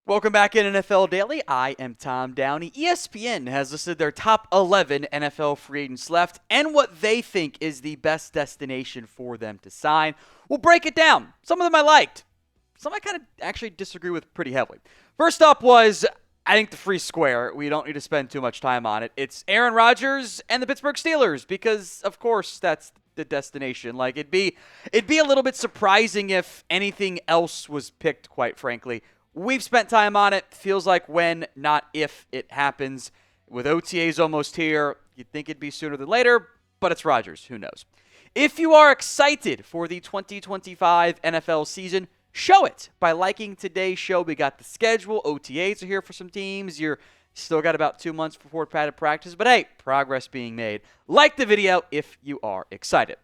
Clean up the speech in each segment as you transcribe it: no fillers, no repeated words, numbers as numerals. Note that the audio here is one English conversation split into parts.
Welcome back in NFL Daily. I am Tom Downey. ESPN has listed their top 11 NFL free agents left and what they think is the best destination for them to sign. We'll break it down. Some of them I liked. Some I kind of actually disagree with pretty heavily. First up was, I think, the free square. We don't need to spend too much time on it. It's Aaron Rodgers and the Pittsburgh Steelers because, of course, that's the destination. Like, it'd be a little bit surprising if anything else was picked, quite frankly. We've spent time on it. Feels like when, not if, it happens. With OTAs almost here, you'd think it'd be sooner than later, but it's Rodgers. Who knows? If you are excited for the 2025 NFL season, show it by liking today's show. We got the schedule. OTAs are here for some teams. You're still got about 2 months before padded practice, but hey, progress being made. Like the video if you are excited.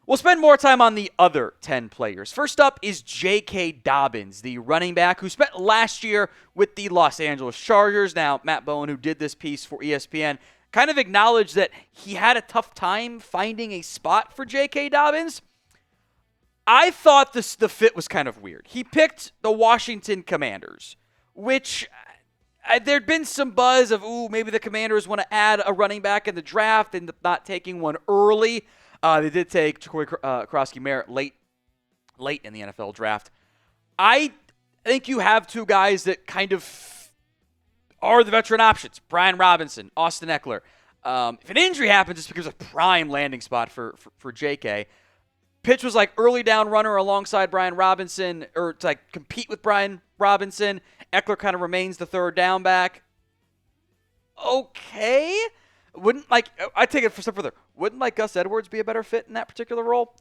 We'll spend more time on the other 10 players. First up is J.K. Dobbins, the running back who spent last year with the Los Angeles Chargers. Now, Matt Bowen, who did this piece for ESPN, kind of acknowledged that he had a tough time finding a spot for J.K. Dobbins. I thought the fit was kind of weird. He picked the Washington Commanders, which there'd been some buzz of, maybe the Commanders want to add a running back in the draft and not taking one early. They did take Jacoby Krosky-Merritt late in the NFL draft. I think you have two guys that kind of are the veteran options. Brian Robinson, Austin Eckler. If an injury happens, it's because of a prime landing spot for JK. Pitch was like early down runner alongside Brian Robinson, or to like compete with Brian Robinson. Eckler kind of remains the third down back. Okay. I take it for step further. Wouldn't Gus Edwards be a better fit in that particular role?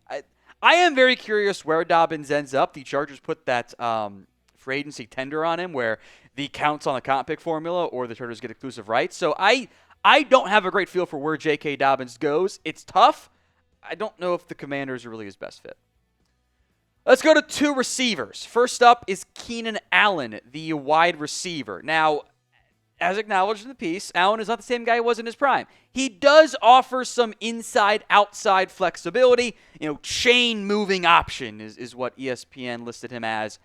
I am very curious where Dobbins ends up. The Chargers put that free agency tender on him where the counts on the comp pick formula or the Chargers get exclusive rights. So I don't have a great feel for where J.K. Dobbins goes. It's tough. I don't know if the Commanders are really his best fit. Let's go to two receivers. First up is Keenan Allen, the wide receiver. Now, as acknowledged in the piece, Allen is not the same guy he was in his prime. He does offer some inside-outside flexibility. Chain-moving option is what ESPN listed him as.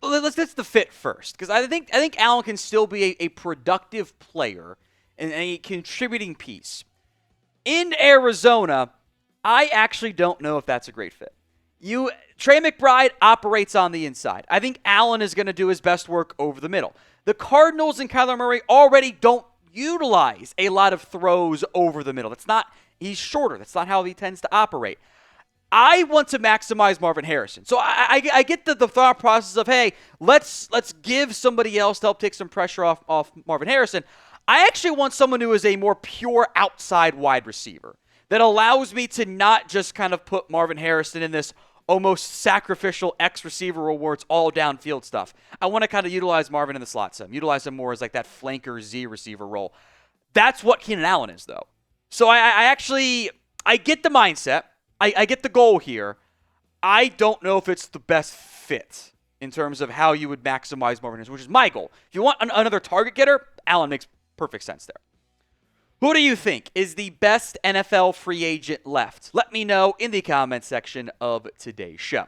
Let's the fit first, because I think Allen can still be a productive player and a contributing piece. In Arizona, I actually don't know if that's a great fit. Trey McBride operates on the inside. I think Allen is going to do his best work over the middle. The Cardinals and Kyler Murray already don't utilize a lot of throws over the middle. He's shorter. That's not how he tends to operate. I want to maximize Marvin Harrison. So I get the thought process of, hey, let's give somebody else to help take some pressure off Marvin Harrison. I actually want someone who is a more pure outside wide receiver that allows me to not just kind of put Marvin Harrison in this almost sacrificial X receiver role where it's all downfield stuff. I want to kind of utilize Marvin in the slot some. Utilize him more as like that flanker Z receiver role. That's what Keenan Allen is, though. So I get the mindset. I get the goal here. I don't know if it's the best fit in terms of how you would maximize Marvin Harrison, which is my goal. If you want another target getter, Allen makes perfect sense there. Who do you think is the best NFL free agent left? Let me know in the comments section of today's show.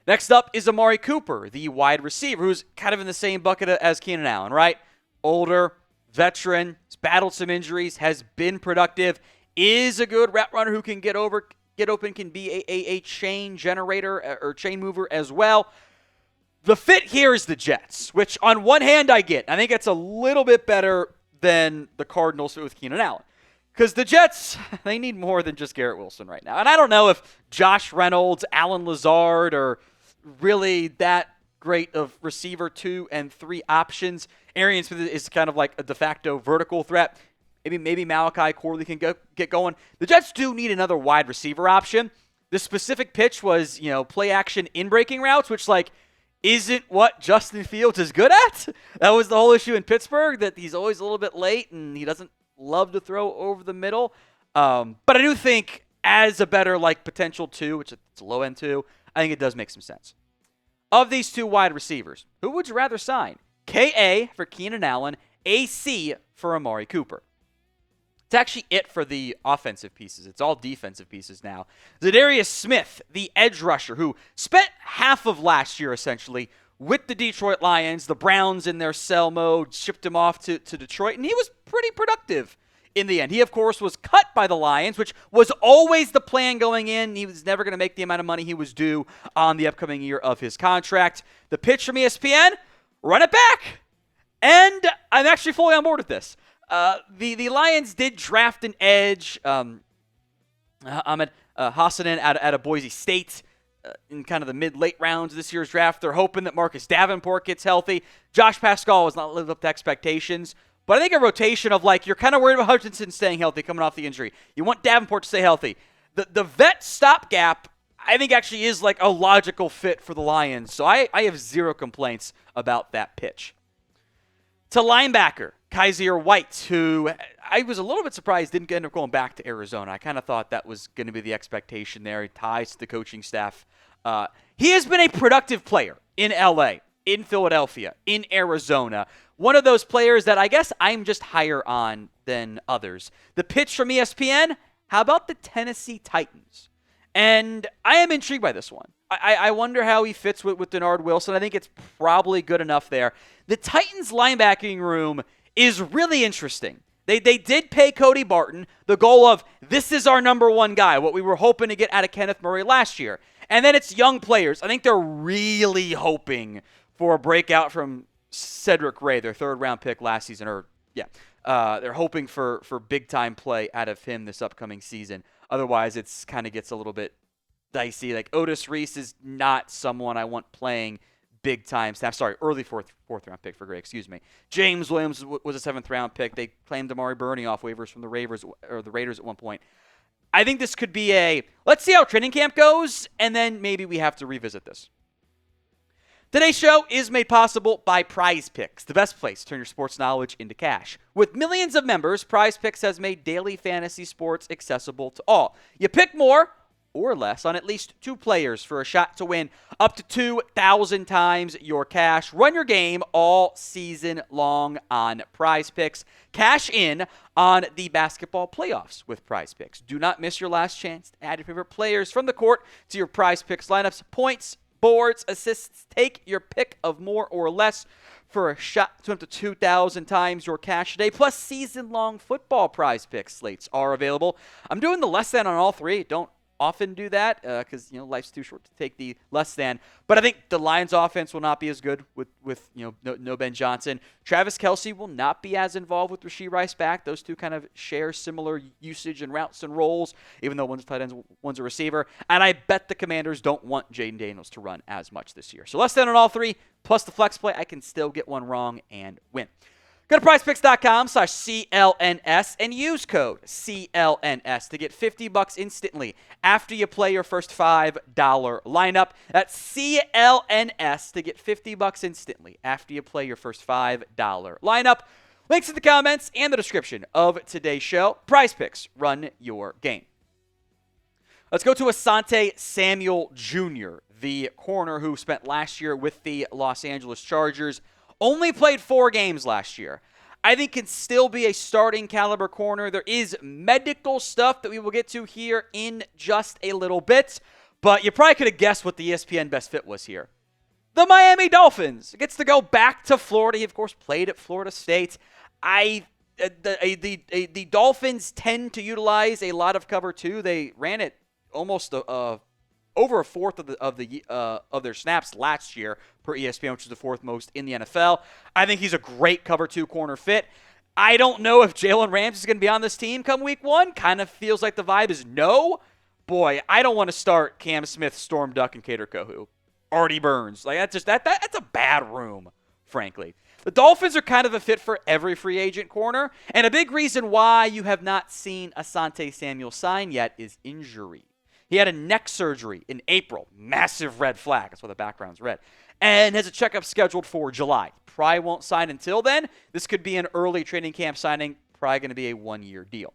Next up is Amari Cooper, the wide receiver, who's kind of in the same bucket as Keenan Allen, right? Older, veteran, has battled some injuries, has been productive, is a good route runner who can get open, can be a chain generator or chain mover as well. The fit here is the Jets, which on one hand I get. I think it's a little bit better than the Cardinals with Keenan Allen. Because the Jets, they need more than just Garrett Wilson right now. And I don't know if Josh Reynolds, Alan Lazard are really that great of receiver 2 and 3 options. Arian Smith is kind of like a de facto vertical threat. Maybe Malachi Corley can get going. The Jets do need another wide receiver option. The specific pitch was, play action in breaking routes, which isn't what Justin Fields is good at. That was the whole issue in Pittsburgh, that he's always a little bit late and he doesn't love to throw over the middle. But I do think as a better potential 2, which it's a low end 2, I think it does make some sense. Of these two wide receivers, who would you rather sign? KA for Keenan Allen, AC for Amari Cooper. It's actually it for the offensive pieces. It's all defensive pieces now. Za'Darius Smith, the edge rusher, who spent half of last year essentially with the Detroit Lions, the Browns in their sell mode, shipped him off to Detroit, and he was pretty productive in the end. He, of course, was cut by the Lions, which was always the plan going in. He was never going to make the amount of money he was due on the upcoming year of his contract. The pitch from ESPN, run it back. And I'm actually fully on board with this. The Lions did draft an edge, Ahmed Hassanin out of Boise State in kind of the mid-late rounds of this year's draft. They're hoping that Marcus Davenport gets healthy. Josh Pascal has not lived up to expectations. But I think a rotation of, like, you're kind of worried about Hutchinson staying healthy coming off the injury. You want Davenport to stay healthy. The vet stopgap, I think, actually is like a logical fit for the Lions. So I have zero complaints about that pitch. To linebacker, Kyzir White, who I was a little bit surprised didn't end up going back to Arizona. I kind of thought that was going to be the expectation there. He ties to the coaching staff. He has been a productive player in L.A., in Philadelphia, in Arizona. One of those players that I guess I'm just higher on than others. The pitch from ESPN, how about the Tennessee Titans? And I am intrigued by this one. I wonder how he fits with Denard Wilson. I think it's probably good enough there. The Titans linebacking room is really interesting. They did pay Cody Barton the goal of, this is our number one guy, what we were hoping to get out of Kenneth Murray last year. And then it's young players. I think they're really hoping for a breakout from Cedric Ray, their third-round pick last season. They're hoping for big-time play out of him this upcoming season. Otherwise, it's kind of gets a little bit dicey. Like, Otis Reese is not someone I want playing big-time snaps. Sorry, early fourth-round pick for Gray, excuse me. James Williams was a seventh-round pick. They claimed Amari Burney off waivers from the Raiders at one point. I think this could be let's see how training camp goes, and then maybe we have to revisit this. Today's show is made possible by Prize Picks, the best place to turn your sports knowledge into cash. With millions of members, Prize Picks has made daily fantasy sports accessible to all. You pick more or less on at least two players for a shot to win up to 2,000 times your cash. Run your game all season long on Prize Picks. Cash in on the basketball playoffs with Prize Picks. Do not miss your last chance to add your favorite players from the court to your Prize Picks lineups. Points, boards, assists. Take your pick of more or less for a shot to up to 2,000 times your cash today. Plus, season-long football Prize Picks slates are available. I'm doing the less than on all three. Don't often do that because life's too short to take the less than. But I think the Lions' offense will not be as good with no Ben Johnson. Travis Kelce will not be as involved with Rashee Rice back. Those two kind of share similar usage and routes and roles, even though one's a tight end, one's a receiver. And I bet the Commanders don't want Jaden Daniels to run as much this year. So less than on all three, plus the flex play, I can still get one wrong and win. Go to prizepicks.com/CLNS and use code CLNS to get $50 instantly after you play your first $5 lineup. That's CLNS to get $50 instantly after you play your first $5 lineup. Links in the comments and the description of today's show. Prize Picks, run your game. Let's go to Asante Samuel Jr., the corner who spent last year with the Los Angeles Chargers. Only played 4 games last year. I think can still be a starting caliber corner. There is medical stuff that we will get to here in just a little bit, but you probably could have guessed what the ESPN best fit was here. The Miami Dolphins gets to go back to Florida. He, of course, played at Florida State. The Dolphins tend to utilize a lot of cover two. They ran it almost over a fourth of their snaps last year per ESPN, which is the fourth most in the NFL. I think he's a great cover two corner fit. I don't know if Jalen Ramsey is going to be on this team come week one. Kind of feels like the vibe is no. Boy, I don't want to start Cam Smith, Storm Duck, and Kader Kohu. Artie Burns. Like that's a bad room, frankly. The Dolphins are kind of a fit for every free agent corner, and a big reason why you have not seen Asante Samuel sign yet is injury. He had a neck surgery in April. Massive red flag. That's why the background's red. And has a checkup scheduled for July. Probably won't sign until then. This could be an early training camp signing. Probably going to be a 1-year deal.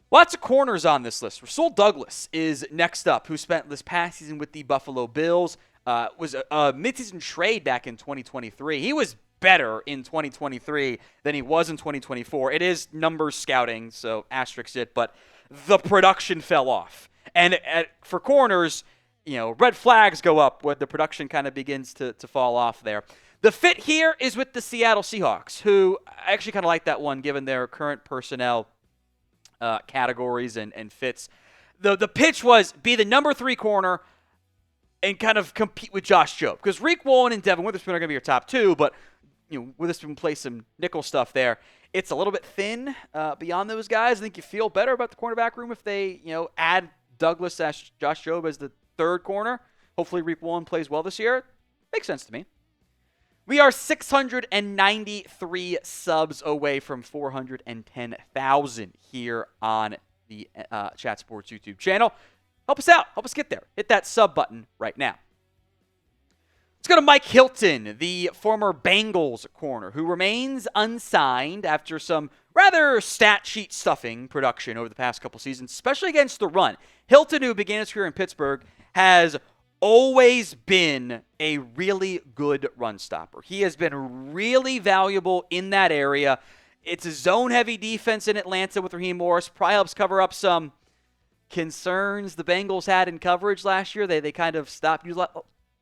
Lots of corners on this list. Rasul Douglas is next up, who spent this past season with the Buffalo Bills. Was a midseason trade back in 2023. He was better in 2023 than he was in 2024. It is numbers scouting, so asterisk it, but the production fell off. And for corners, red flags go up when the production kind of begins to fall off there. The fit here is with the Seattle Seahawks, who I actually kind of like that one given their current personnel categories and fits. The pitch was be the number 3 corner and kind of compete with Josh Jobe. Because Reek Wallen and Devin Witherspoon are going to be your top 2, but Witherspoon plays some nickel stuff there. It's a little bit thin beyond those guys. I think you feel better about the cornerback room if they add Douglas / Josh Jobe as the 3rd corner. Hopefully Reek Wallen plays well this year. Makes sense to me. We are 693 subs away from 410,000 here on the Chat Sports YouTube channel. Help us out. Help us get there. Hit that sub button right now. Let's go to Mike Hilton, the former Bengals corner, who remains unsigned after some rather stat sheet stuffing production over the past couple seasons, especially against the run. Hilton, who began his career in Pittsburgh, has always been a really good run stopper. He has been really valuable in that area. It's a zone-heavy defense in Atlanta with Raheem Morris. Probably helps cover up some concerns the Bengals had in coverage last year. They kind of stopped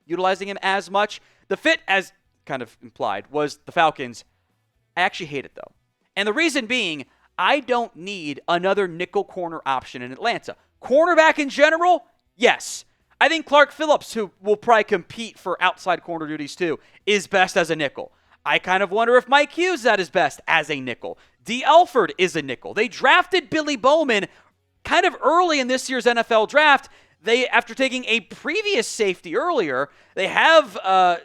utilizing him as much. The fit, as kind of implied, was the Falcons. I actually hate it, though. And the reason being, I don't need another nickel corner option in Atlanta. Cornerback in general, yes. I think Clark Phillips, who will probably compete for outside corner duties too, is best as a nickel. I kind of wonder if Mike Hughes is at his best as a nickel. D. Elford is a nickel. They drafted Billy Bowman kind of early in this year's NFL draft. After taking a previous safety earlier, they have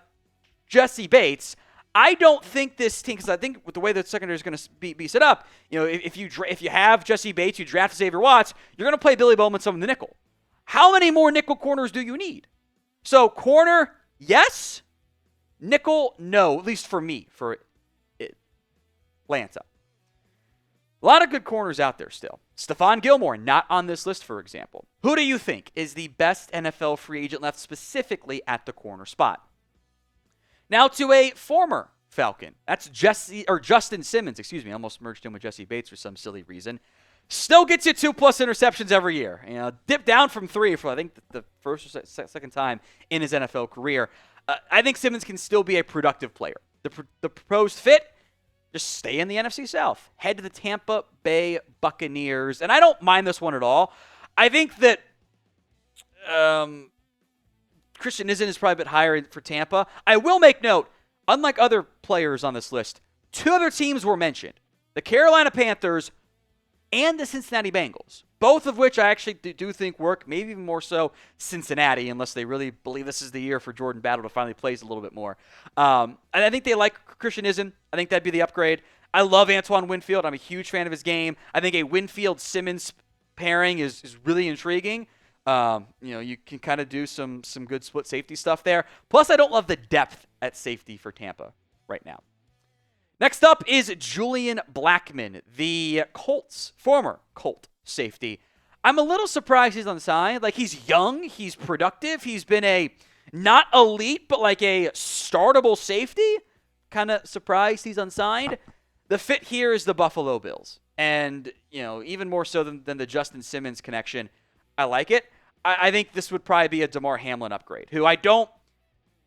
Jesse Bates. I don't think this team, because I think with the way that secondary is going to be set up, if you have Jesse Bates, you draft Xavier Watts, you're going to play Billy Bowman some of the nickel. How many more nickel corners do you need? So corner, yes. Nickel, no. At least for me, for Atlanta. A lot of good corners out there still. Stephon Gilmore, not on this list, for example. Who do you think is the best NFL free agent left specifically at the corner spot? Now to a former Falcon. That's Justin Simmons, excuse me. I almost merged him with Jesse Bates for some silly reason. Still gets you 2+ interceptions every year. Dipped down from 3 for, I think, the first or second time in his NFL career. I think Simmons can still be a productive player. The proposed fit, just stay in the NFC South. Head to the Tampa Bay Buccaneers. And I don't mind this one at all. I think that Christian Izin is probably a bit higher for Tampa. I will make note, unlike other players on this list, 2 other teams were mentioned. The Carolina Panthers and the Cincinnati Bengals, both of which I actually do think work, maybe even more so Cincinnati, unless they really believe this is the year for Jordan Battle to finally play a little bit more. And I think they like Christian Izin. I think that'd be the upgrade. I love Antoine Winfield. I'm a huge fan of his game. I think a Winfield-Simmons pairing is really intriguing. You can kind of do some good split safety stuff there. Plus, I don't love the depth at safety for Tampa right now. Next up is Julian Blackmon, the former Colt safety. I'm a little surprised he's on the side. He's young, he's productive, he's been a not elite, but like a startable safety. Kind of surprised he's unsigned. The fit here is the Buffalo Bills. And, even more so than the Justin Simmons connection, I like it. I think this would probably be a DeMar Hamlin upgrade, who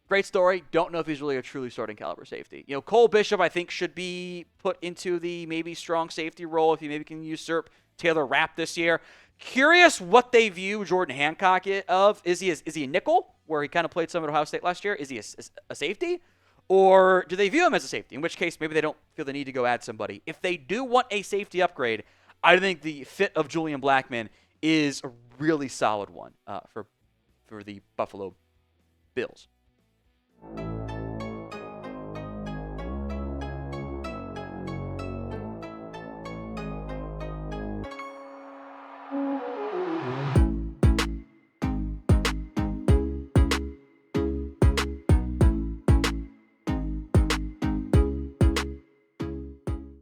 great story. Don't know if he's really a truly starting caliber safety. Cole Bishop, I think, should be put into the maybe strong safety role if he maybe can usurp Taylor Rapp this year. Curious what they view Jordan Hancock of. Is he a nickel, where he kind of played some at Ohio State last year? Is he a safety? Or do they view him as a safety? In which case, maybe they don't feel the need to go add somebody. If they do want a safety upgrade, I think the fit of Julian Blackmon is a really solid one for the Buffalo Bills.